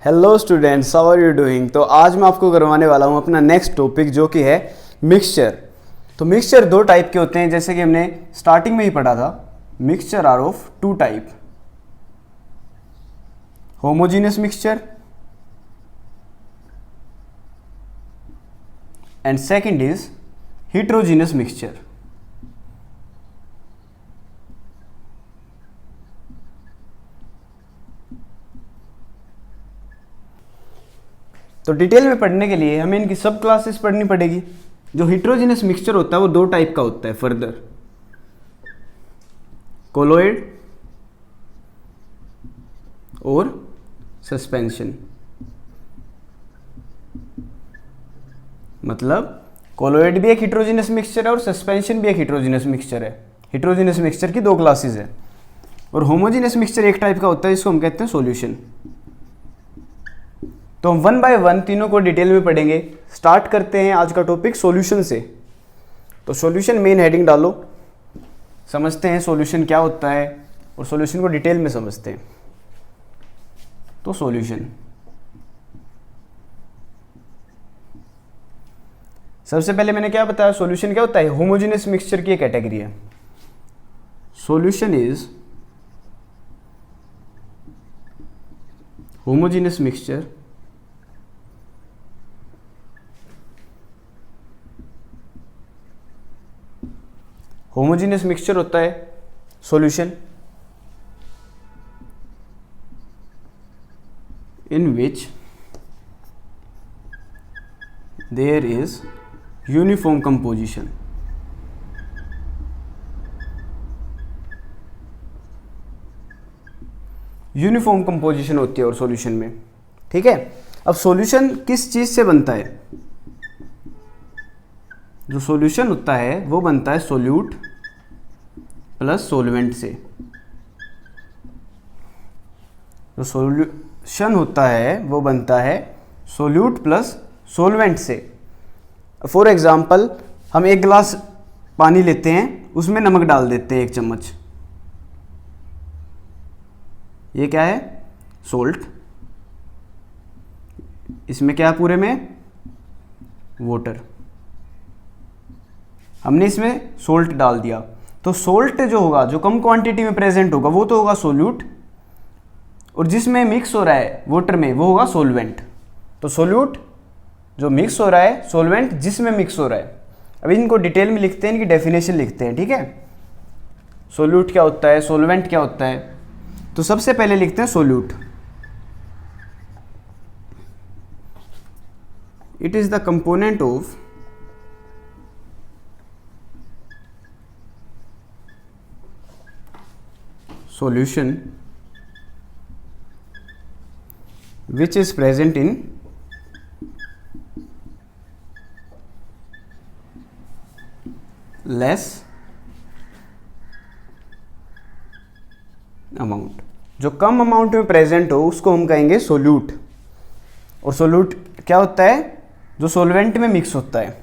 Hello students, how are you doing. तो आज मैं आपको करवाने वाला हूँ अपना नेक्स्ट टॉपिक जो कि है मिक्सचर। तो मिक्सचर दो टाइप के होते हैं, जैसे कि हमने स्टार्टिंग में ही पढ़ा था। Mixture are of two type, homogeneous mixture and second is heterogeneous mixture. तो डिटेल में पढ़ने के लिए हमें इनकी सब क्लासेस पढ़नी पड़ेगी। जो हिट्रोजिनस मिक्सचर होता है वो दो टाइप का होता है फर्दर, कोलोइड और सस्पेंशन। मतलब कोलोइड भी एक हिट्रोजिनस मिक्सचर है और सस्पेंशन भी एक हिट्रोजिनस मिक्सचर है। हिट्रोजिनस मिक्सचर की दो क्लासेस है। और होमोजिनस मिक्सचर एक टाइप का होता है जिसको हम कहते हैं सॉल्यूशन। तो हम वन बाय वन तीनों को डिटेल में पढ़ेंगे। स्टार्ट करते हैं आज का टॉपिक सॉल्यूशन से। तो सॉल्यूशन मेन हेडिंग डालो, समझते हैं सॉल्यूशन क्या होता है और सॉल्यूशन को डिटेल में समझते हैं। तो सॉल्यूशन, सबसे पहले मैंने क्या बताया, सॉल्यूशन क्या होता है, होमोजेनियस मिक्सचर की एक कैटेगरी है। Solution is homogeneous mixture homogeneous mixture होता है solution in which there is uniform composition. Uniform composition होती है और सॉल्यूशन में, ठीक है। अब सॉल्यूशन किस चीज से बनता है, जो सॉल्यूशन होता है वो बनता है सोल्यूट प्लस सोलवेंट से। जो सॉल्यूशन होता है वो बनता है सोल्यूट प्लस सोलवेंट से। फॉर एग्जाम्पल, हम एक गिलास पानी लेते हैं, उसमें नमक डाल देते हैं 1 चम्मच। ये क्या है, सोल्ट। इसमें क्या है पूरे में, वाटर। हमने इसमें सोल्ट डाल दिया, तो सोल्ट जो होगा, जो कम क्वांटिटी में प्रेजेंट होगा, वो तो होगा सोल्यूट, और जिसमें मिक्स हो रहा है वाटर में वो होगा सोलवेंट। तो सोल्यूट जो मिक्स हो रहा है, सोलवेंट जिसमें मिक्स हो रहा है। अब इनको डिटेल में लिखते हैं, इनकी डेफिनेशन लिखते हैं, ठीक है। सोल्यूट क्या होता है, सोलवेंट क्या होता है। तो सबसे पहले लिखते हैं solute. It is the component of solution which is present in less amount। जो कम अमाउंट में प्रेजेंट हो उसको हम कहेंगे सोल्यूट। और सोल्यूट क्या होता है, जो सोलवेंट में मिक्स होता है।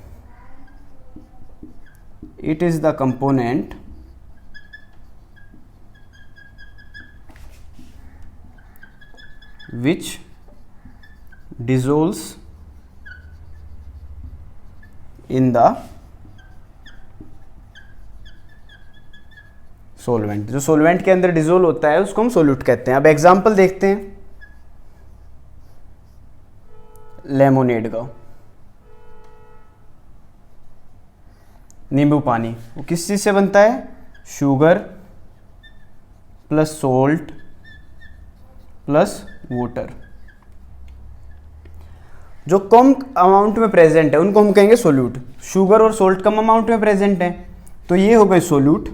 It is the component which dissolves in the solvent। जो solvent के अंदर डिजोल्व होता है उसको हम सोल्यूट कहते हैं। अब एग्जांपल देखते हैं लेमोनेड का, नींबू पानी। वो किस चीज से बनता है, sugar plus salt plus water. जो कम अमाउंट में प्रेजेंट है उनको हम कहेंगे सोल्यूट। शुगर और सोल्ट कम अमाउंट में प्रेजेंट है, तो ये हो गए सोल्यूट।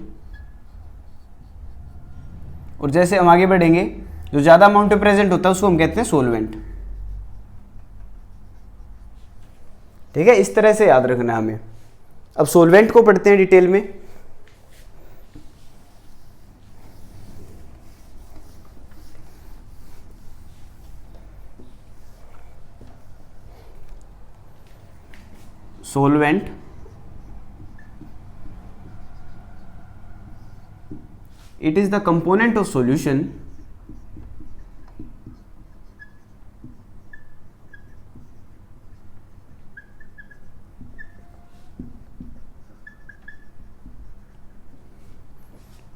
और जैसे हम आगे बढ़ेंगे, जो ज्यादा अमाउंट में प्रेजेंट होता है उसको हम कहते हैं सोलवेंट, ठीक है। इस तरह से याद रखना है हमें। अब सोलवेंट को पढ़ते हैं डिटेल में। solvent it is the component of solution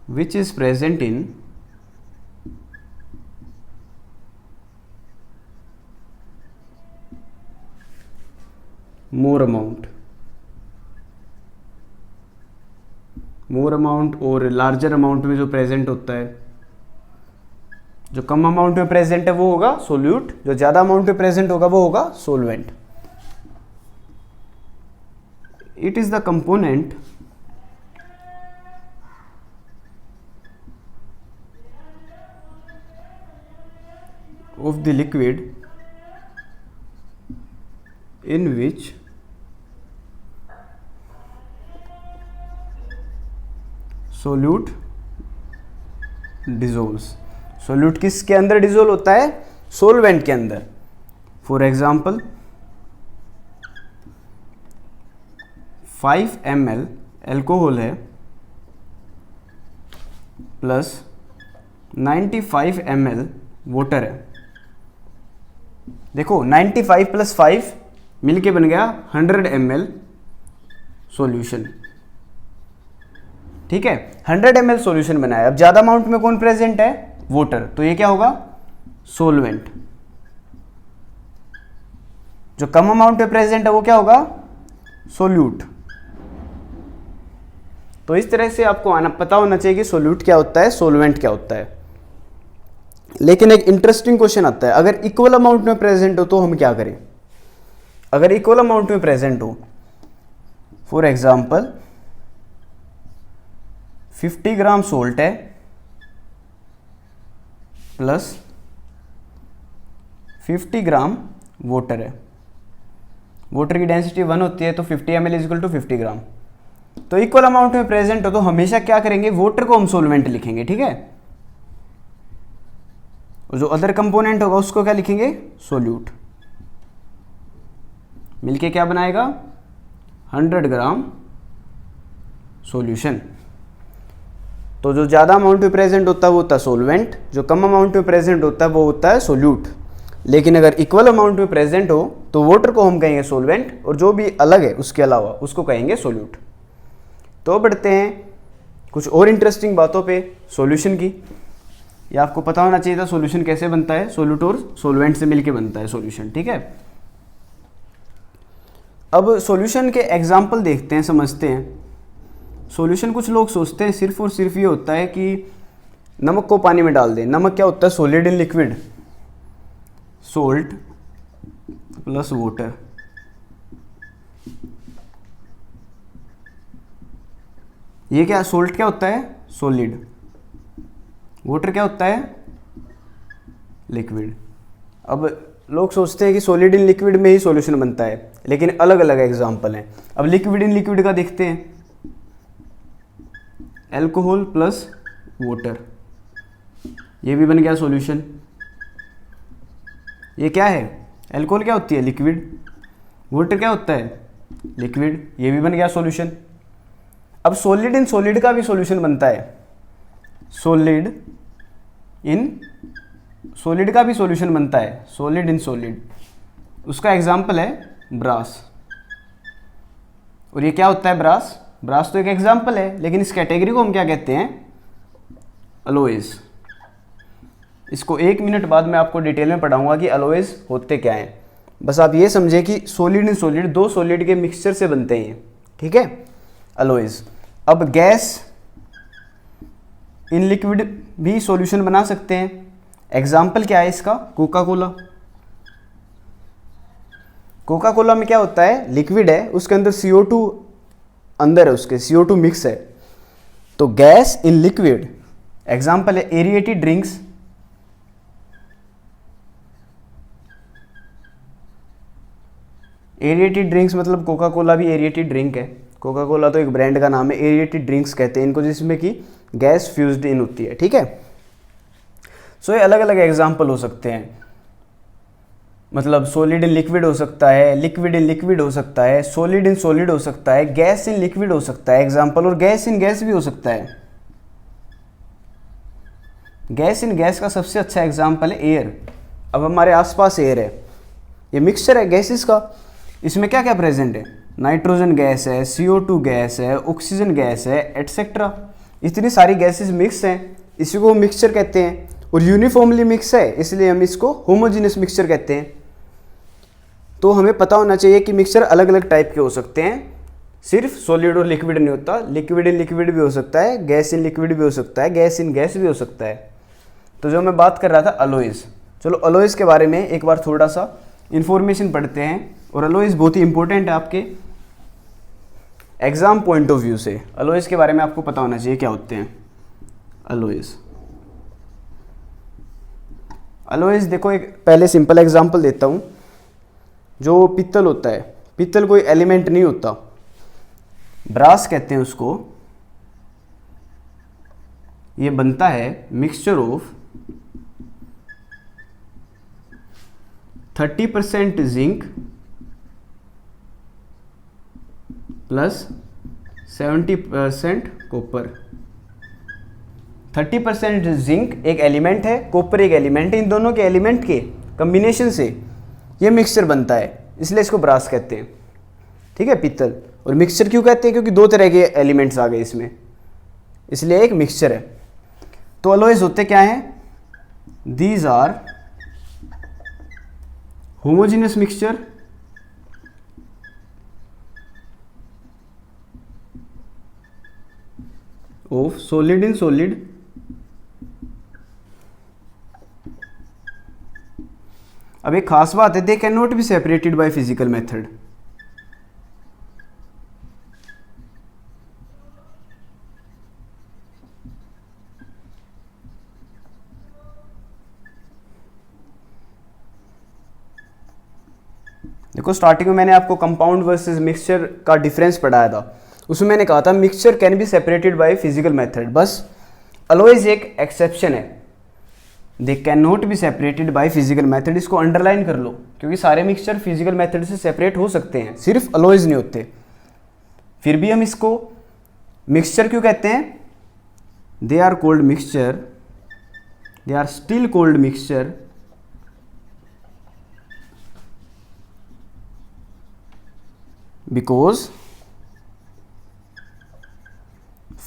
which is present in more amount और लार्जर अमाउंट में जो प्रेजेंट होता है, जो कम अमाउंट में प्रेजेंट है वो होगा सोल्यूट, जो ज़्यादा अमाउंट में प्रेजेंट होगा वो होगा solvent. It is the component of the liquid in which solute dissolves. Solute किसके अंदर डिजोल्व होता है? सोलवेंट के अंदर. फॉर एग्जाम्पल 5 ml एल्कोहल है प्लस 95 ml वाटर है. देखो 95 प्लस 5 मिलके बन गया 100 ml सॉल्यूशन. ठीक है, 100 ml सॉल्यूशन बनाया. अब ज्यादा अमाउंट में कौन प्रेजेंट है? वाटर. तो ये क्या होगा? सोलवेंट. जो कम अमाउंट में प्रेजेंट है वो क्या होगा? सोल्यूट. तो इस तरह से आपको पता होना चाहिए कि सोल्यूट क्या होता है, सोलवेंट क्या होता है. लेकिन एक इंटरेस्टिंग क्वेश्चन आता है, अगर इक्वल अमाउंट में प्रेजेंट हो तो हम क्या करें? अगर इक्वल अमाउंट में प्रेजेंट हो, फॉर एग्जाम्पल 50 ग्राम सोल्ट है प्लस 50 ग्राम वाटर है. वाटर की डेंसिटी 1 होती है तो 50 ml इक्वल टू 50 ग्राम. तो इक्वल अमाउंट में प्रेजेंट हो तो हमेशा क्या करेंगे? वाटर को हम सोलवेंट लिखेंगे. ठीक है, और जो अदर कंपोनेंट होगा उसको क्या लिखेंगे? सोल्यूट. मिलके क्या बनाएगा? 100 ग्राम सॉल्यूशन. तो जो ज़्यादा अमाउंट में प्रेजेंट होता है वो होता है सोलवेंट, जो कम अमाउंट में प्रेजेंट होता है वो होता है सोल्यूट. लेकिन अगर इक्वल अमाउंट में प्रेजेंट हो तो वाटर को हम कहेंगे सोलवेंट और जो भी अलग है उसके अलावा उसको कहेंगे सोल्यूट. तो बढ़ते हैं कुछ और इंटरेस्टिंग बातों पे सॉल्यूशन की. ये आपको पता होना चाहिए था सॉल्यूशन कैसे बनता है. सोल्यूट और सोलवेंट से मिलके बनता है सॉल्यूशन. ठीक है, अब सॉल्यूशन के एग्जाम्पल देखते हैं, समझते हैं. सॉल्यूशन कुछ लोग सोचते हैं सिर्फ और सिर्फ ये होता है कि नमक को पानी में डाल दें. नमक क्या होता है? Solid in liquid. Salt plus water. ये क्या? सोल्ट क्या होता है? सॉलिड. वाटर क्या होता है? लिक्विड. अब लोग सोचते हैं कि सॉलिड इन लिक्विड में ही सॉल्यूशन बनता है, लेकिन अलग अलग एग्जाम्पल हैं. अब लिक्विड इन लिक्विड का देखते हैं. एल्कोहल प्लस वाटर, ये भी बन गया सॉल्यूशन. ये क्या है? एल्कोहल क्या होती है? लिक्विड. वाटर क्या होता है? लिक्विड. ये भी बन गया सॉल्यूशन. अब सॉलिड इन सॉलिड का भी सॉल्यूशन बनता है. सॉलिड इन सॉलिड का भी सॉल्यूशन बनता है. सॉलिड इन सॉलिड, उसका एग्जाम्पल है ब्रास. और ये क्या होता है? ब्रास. ब्रास तो एक एग्जाम्पल है, लेकिन इस कैटेगरी को हम क्या कहते हैं? अलॉयज. इसको 1 मिनट बाद मैं आपको डिटेल में पढ़ाऊंगा कि अलॉयज होते क्या हैं. बस आप ये समझे कि सॉलिड इन सॉलिड, दो सॉलिड के मिक्सचर से बनते हैं. ठीक है, अलॉयज. अब गैस इन लिक्विड भी सॉल्यूशन बना सकते हैं. एग्जाम्पल क्या है इसका? Coca Cola. कोका कोला में क्या होता है? लिक्विड है, उसके अंदर CO2 अंदर है, उसके CO2 मिक्स है. तो गैस इन लिक्विड. एग्जाम्पल है एरिएटेड ड्रिंक्स. एरिएटेड ड्रिंक्स मतलब कोका कोला भी एरिएटेड ड्रिंक है. कोका कोला तो एक ब्रांड का नाम है. एरिएटेड ड्रिंक्स कहते हैं इनको जिसमें कि गैस फ्यूज्ड इन होती है. ठीक है, सो ये अलग अलग एग्जाम्पल हो सकते हैं. मतलब सॉलिड इन लिक्विड हो सकता है, लिक्विड इन लिक्विड हो सकता है, सॉलिड इन सॉलिड हो सकता है, गैस इन लिक्विड हो सकता है एग्जाम्पल, और गैस इन गैस भी हो सकता है. गैस इन गैस का सबसे अच्छा एग्जाम्पल है एयर. अब हमारे आसपास एयर है, ये मिक्सचर है गैसेस का. इसमें क्या क्या प्रेजेंट है? नाइट्रोजन गैस है, CO2 गैस है, ऑक्सीजन गैस है, एटसेट्रा. इतनी सारी गैसेस मिक्स हैं, इसी को मिक्सचर कहते हैं। और यूनिफॉर्मली मिक्स है इसलिए हम इसको होमोजीनियस मिक्सचर कहते हैं। तो हमें पता होना चाहिए कि मिक्सचर अलग अलग टाइप के हो सकते हैं, सिर्फ सॉलिड और लिक्विड नहीं होता, लिक्विड इन लिक्विड भी हो सकता है, गैस इन लिक्विड भी हो सकता है, गैस इन गैस भी हो सकता है। तो जो मैं बात कर रहा था अलॉयज़, चलो अलॉयज़ के बारे में एक बार थोड़ा सा इन्फॉर्मेशन पढ़ते हैं। और अलॉयज़ बहुत ही इंपॉर्टेंट है आपके एग्जाम पॉइंट ऑफ व्यू से। अलॉयज़ के बारे में आपको पता होना चाहिए क्या होते हैं अलॉयज़। अलॉयज़ देखो, एक पहले सिंपल एग्जांपल देता हूँ। जो पित्तल होता है, पित्तल कोई एलिमेंट नहीं होता, ब्रास कहते हैं उसको। ये बनता है mixture of 30% zinc plus 70% copper. 30% zinc एक एलिमेंट है, कॉपर एक एलिमेंट है, इन दोनों के एलिमेंट के कम्बिनेशन से ये मिक्सचर बनता है, इसलिए इसको ब्रास कहते हैं। ठीक है, पित्तल। और मिक्सचर क्यों कहते हैं? क्योंकि दो तरह के एलिमेंट्स आ गए इसमें, इसलिए एक मिक्सचर है। तो अलॉयज़ होते क्या हैं? These are homogeneous mixture of solid in solid अब एक खास बात है, they can not be separated by physical method. देखो, स्टार्टिंग में मैंने आपको कंपाउंड वर्सेस मिक्सचर का डिफरेंस पढ़ाया था, उसमें मैंने कहा था mixture can be separated by physical method. बस अलॉयज़ एक एक्सेप्शन है, they can not be separated by physical method. इसको अंडरलाइन कर लो, क्योंकि सारे मिक्सचर फिजिकल मेथड से सेपरेट हो सकते हैं, सिर्फ अलॉयज़ नहीं होते। फिर भी हम इसको मिक्सचर क्यों कहते हैं? They are called mixture, they are still called mixture because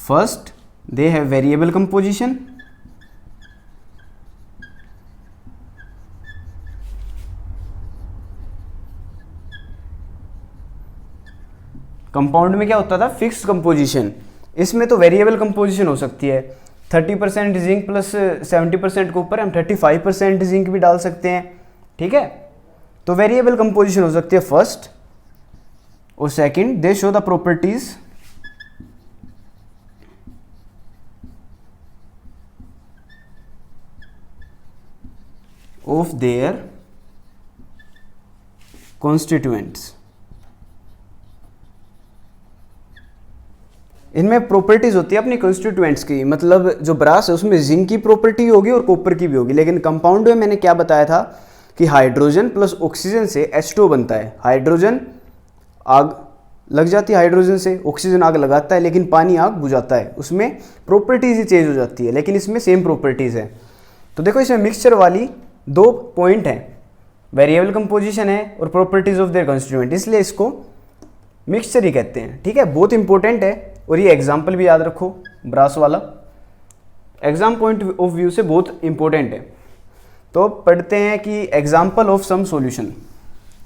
first they have variable composition, compound में क्या होता था? Fixed composition. इसमें तो वेरिएबल कंपोजिशन हो सकती है। 30% जिंक प्लस 70% के ऊपर हम 35% जिंक भी डाल सकते हैं। ठीक है, तो वेरिएबल कंपोजिशन हो सकती है फर्स्ट। और second, they show the properties of their constituents. इनमें प्रॉपर्टीज होती है अपनी कॉन्स्टिट्यूएंट्स की, मतलब जो ब्रास है उसमें जिंक की प्रॉपर्टी होगी और कॉपर की भी होगी। लेकिन कंपाउंड में मैंने क्या बताया था कि हाइड्रोजन प्लस ऑक्सीजन से H2O बनता है। हाइड्रोजन आग लग जाती है, हाइड्रोजन से ऑक्सीजन आग लगाता है, लेकिन पानी आग बुझाता है। उसमें प्रॉपर्टीज ही चेंज हो जाती है, लेकिन इसमें सेम प्रॉपर्टीज है। तो देखो, इसमें मिक्सचर वाली दो पॉइंट हैं, वेरिएबल कंपोजिशन है और प्रॉपर्टीज ऑफ देयर कॉन्स्टिट्यूएंट, इसलिए इसको मिक्सचर ही कहते हैं। ठीक है, बहुत इंपॉर्टेंट है। और ये एग्जाम्पल भी याद रखो, ब्रास वाला एग्जाम पॉइंट ऑफ व्यू से बहुत इंपॉर्टेंट है। तो पढ़ते हैं कि एग्जाम्पल ऑफ सम सॉल्यूशन।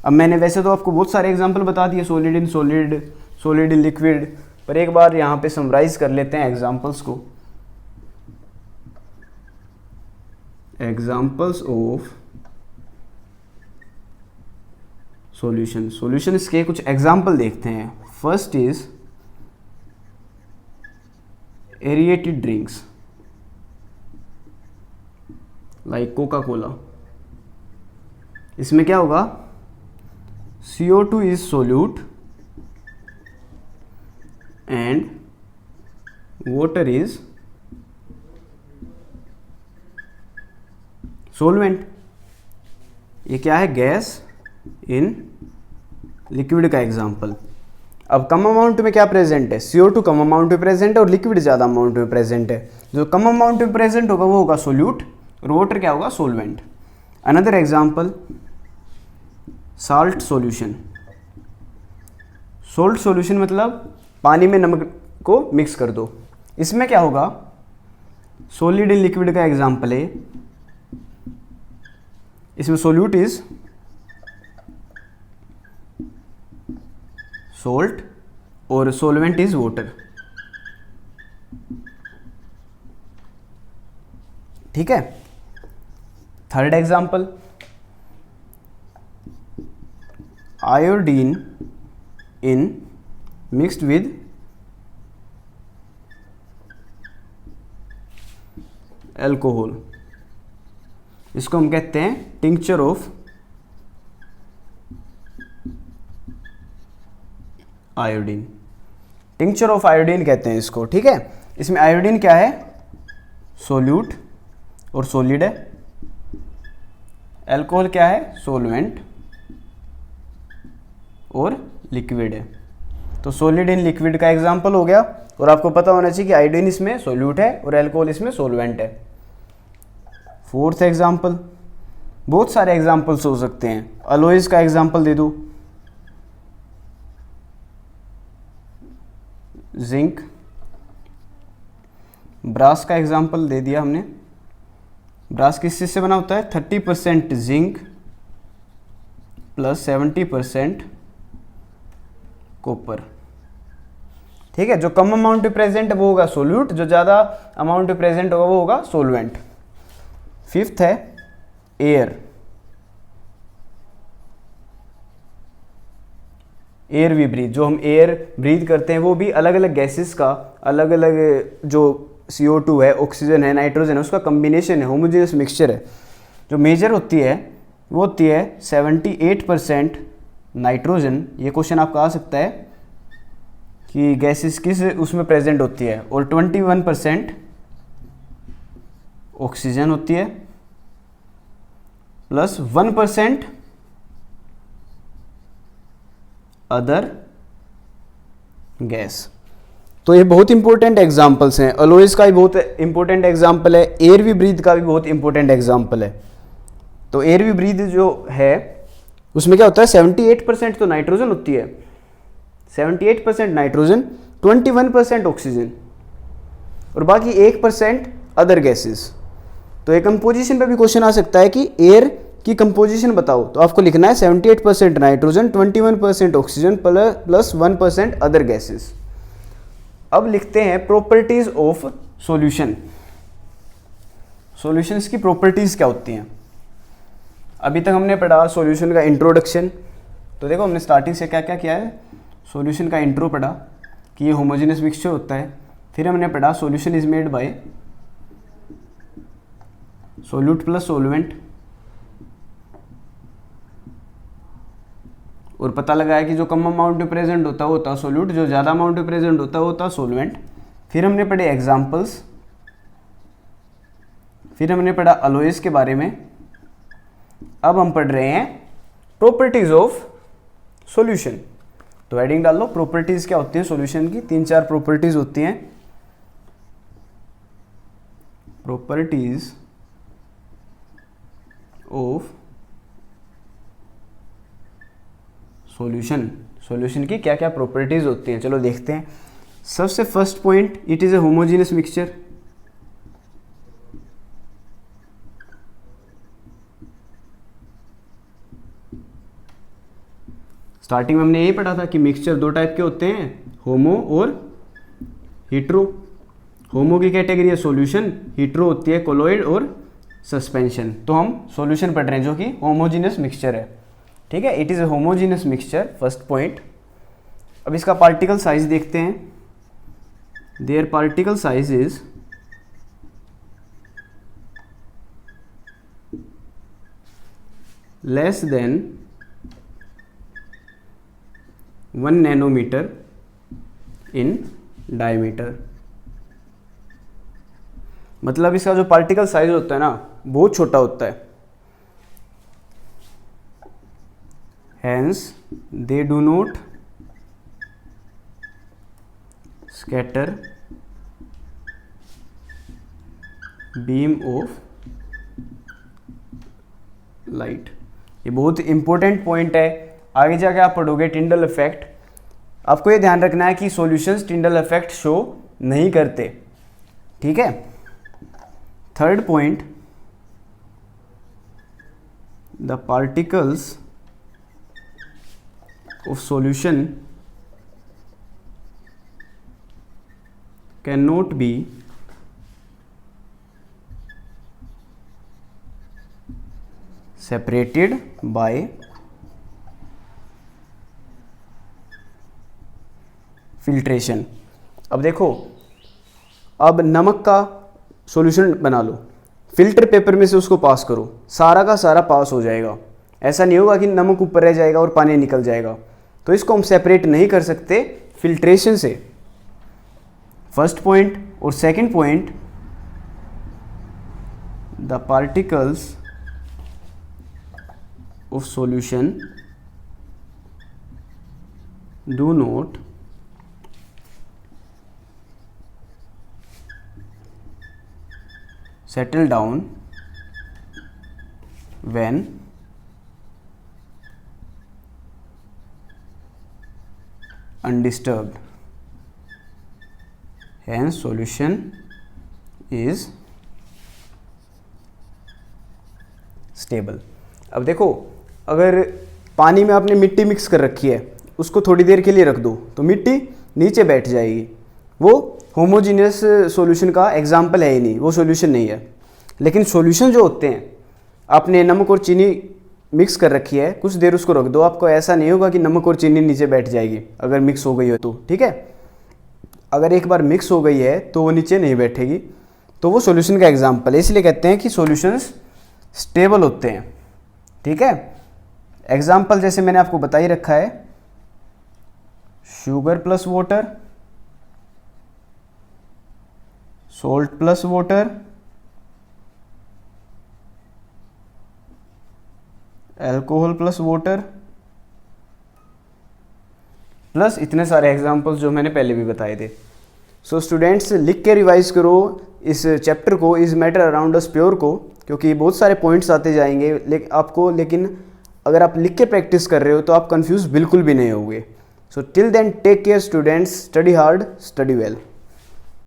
अब मैंने वैसे तो आपको बहुत सारे एग्जाम्पल बता दिए, solid in solid, solid in liquid, पर एक बार यहाँ पे समराइज कर लेते हैं एग्जाम्पल्स को। एग्जाम्पल्स ऑफ सॉल्यूशन, सॉल्यूशंस के कुछ एग्जाम्पल देखते हैं। First is aerated drinks like Coca Cola. इसमें क्या होगा? CO2 is solute and water is solvent। ये क्या है? गैस इन लिक्विड का एग्जाम्पल। अब कम अमाउंट में क्या प्रेजेंट है? CO2 कम अमाउंट में प्रेजेंट है और लिक्विड ज़्यादा अमाउंट में प्रेजेंट है। जो कम अमाउंट में प्रेजेंट होगा वो होगा सोल्यूट और वाटर क्या होगा? Solvent. Another example, salt solution. Salt solution मतलब पानी में नमक को मिक्स कर दो। इसमें क्या होगा, सॉलिड इन लिक्विड का एग्जांपल है, इसमें सोल्यूट इज सोल्ट और सोलवेंट इज वाटर। ठीक है। Third example, iodine in mixed with alcohol, इसको हम कहते हैं tincture of iodine. Tincture of iodine कहते हैं इसको। ठीक है। इसमें आयोडीन क्या है, सोल्यूट और सॉलिड है। एल्कोहल क्या है, सोलवेंट और लिक्विड है। तो सॉलिड इन लिक्विड का एग्जांपल हो गया, और आपको पता होना चाहिए कि आयोडीन इसमें सोल्यूट है और एल्कोहल इसमें सोलवेंट है। फोर्थ एग्जांपल, बहुत सारे एग्जांपल्स हो सकते हैं। अलॉयज का एग्जांपल दे दूं, जिंक। ब्रास का एग्जांपल दे दिया हमने। ब्रास किस चीज से बना होता है, 30% जिंक प्लस 70% कॉपर। ठीक है। जो कम अमाउंट में प्रेजेंट है वो होगा सोल्यूट, जो ज़्यादा अमाउंट में प्रेजेंट होगा वो होगा सोलवेंट। फिफ्थ है एयर। एयर वी ब्रीथ, जो हम एयर ब्रीथ करते हैं वो भी अलग अलग गैसेस का, अलग अलग जो CO2 है, ऑक्सीजन है, नाइट्रोजन है, उसका कम्बिनेशन है, होमोजेनियस मिक्सचर है। जो मेजर होती है वो होती है 78% नाइट्रोजन। ये क्वेश्चन आपका आ सकता है कि गैसेस किस उसमें प्रेजेंट होती है, और 21% ऑक्सीजन होती है प्लस 1% अदर गैस। तो ये बहुत इंपॉर्टेंट एग्जाम्पल्स हैं। अलॉयज का भी बहुत इंपॉर्टेंट एग्जाम्पल है, एयर वी ब्रीथ का भी बहुत इंपॉर्टेंट एग्जाम्पल है। तो एयर वी ब्रीथ जो है उसमें क्या होता है, 78% तो नाइट्रोजन होती है, 78% नाइट्रोजन, 21% ऑक्सीजन और बाकी 1% अदर गैसेस। तो एक कंपोजिशन पे भी क्वेश्चन आ सकता है कि एयर की कंपोजिशन बताओ, तो आपको लिखना है 78% nitrogen, 21% oxygen plus 1% other gases. अब लिखते हैं प्रॉपर्टीज ऑफ सॉल्यूशन। सॉल्यूशंस की प्रॉपर्टीज क्या होती हैं। अभी तक हमने पढ़ा सॉल्यूशन का इंट्रोडक्शन। तो देखो हमने स्टार्टिंग से क्या क्या किया है, सॉल्यूशन का इंट्रो पढ़ा कि ये होमोजेनियस मिक्सचर होता है। फिर हमने पढ़ा solution is made by solute plus solvent, और पता लगाया कि जो कम अमाउंट में प्रेजेंट होता है वो होता है सोल्यूट, जो ज़्यादा अमाउंट में प्रेजेंट होता है वो होता है सोलवेंट। फिर हमने पढ़े एग्जाम्पल्स, फिर हमने पढ़ा अलॉयज के बारे में। अब हम पढ़ रहे हैं प्रॉपर्टीज ऑफ सॉल्यूशन। तो हेडिंग डाल लो, प्रॉपर्टीज क्या होती है सॉल्यूशन की। 3-4 प्रॉपर्टीज होती हैं। प्रॉपर्टीज ऑफ सॉल्यूशन, सॉल्यूशन की क्या क्या प्रॉपर्टीज होती हैं, चलो देखते हैं। सबसे first point, it is a homogeneous mixture. Starting में हमने यही पढ़ा था कि मिक्सचर दो टाइप के होते हैं, होमो और हीट्रो। होमो की कैटेगरी है सॉल्यूशन, हीट्रो होती है कोलोइड और सस्पेंशन। तो हम सॉल्यूशन पढ़ रहे हैं जो कि होमोजेनियस मिक्सचर है। ठीक है, it is a homogeneous mixture, first point. अब इसका पार्टिकल साइज देखते हैं। There particle size is less than 1 nanometer in diameter. मतलब इसका जो पार्टिकल साइज होता है ना बहुत छोटा होता है। Hence, they do not scatter beam of light। ये बहुत इंपॉर्टेंट पॉइंट है, आगे जाके आप पढ़ोगे टिंडल इफेक्ट। आपको ये ध्यान रखना है कि सॉल्यूशंस टिंडल इफेक्ट शो नहीं करते। ठीक है। Third point, the particles of solution can not be separated bye filtration. अब देखो, अब नमक का सॉल्यूशन बना लो, फिल्टर पेपर में से उसको पास करो, सारा का सारा पास हो जाएगा। ऐसा नहीं होगा कि नमक ऊपर रह जाएगा और पानी निकल जाएगा। तो इसको हम सेपरेट नहीं कर सकते फिल्ट्रेशन से। First point. और second point, the particles of solution do not settle down when undisturbed, hence solution is stable। अब देखो, अगर पानी में आपने मिट्टी मिक्स कर रखी है, उसको थोड़ी देर के लिए रख दो तो मिट्टी नीचे बैठ जाएगी। वो होमोजीनियस सॉल्यूशन का एग्जाम्पल है ही नहीं, वो सॉल्यूशन नहीं है। लेकिन सॉल्यूशन जो होते हैं, आपने नमक और चीनी मिक्स कर रखी है, कुछ देर उसको रख दो, आपको ऐसा नहीं होगा कि नमक और चीनी नीचे बैठ जाएगी अगर मिक्स हो गई हो तो, ठीक है। अगर एक बार मिक्स हो गई है तो वो नीचे नहीं बैठेगी। तो वो सॉल्यूशन का एग्जाम्पल है, इसलिए कहते हैं कि सॉल्यूशंस स्टेबल होते हैं, ठीक है। एग्जाम्पल जैसे मैंने आपको बता ही रखा है, sugar plus water, salt plus water, alcohol plus water, plus इतने सारे एग्जाम्पल्स जो मैंने पहले भी बताए थे। सो स्टूडेंट्स, लिख के रिवाइज करो इस चैप्टर को, is matter around us pure को, क्योंकि बहुत सारे पॉइंट्स आते जाएंगे लेकिन अगर आप लिख के प्रैक्टिस कर रहे हो तो आप कंफ्यूज बिल्कुल भी नहीं होगे। So till then take care students, study hard, study well.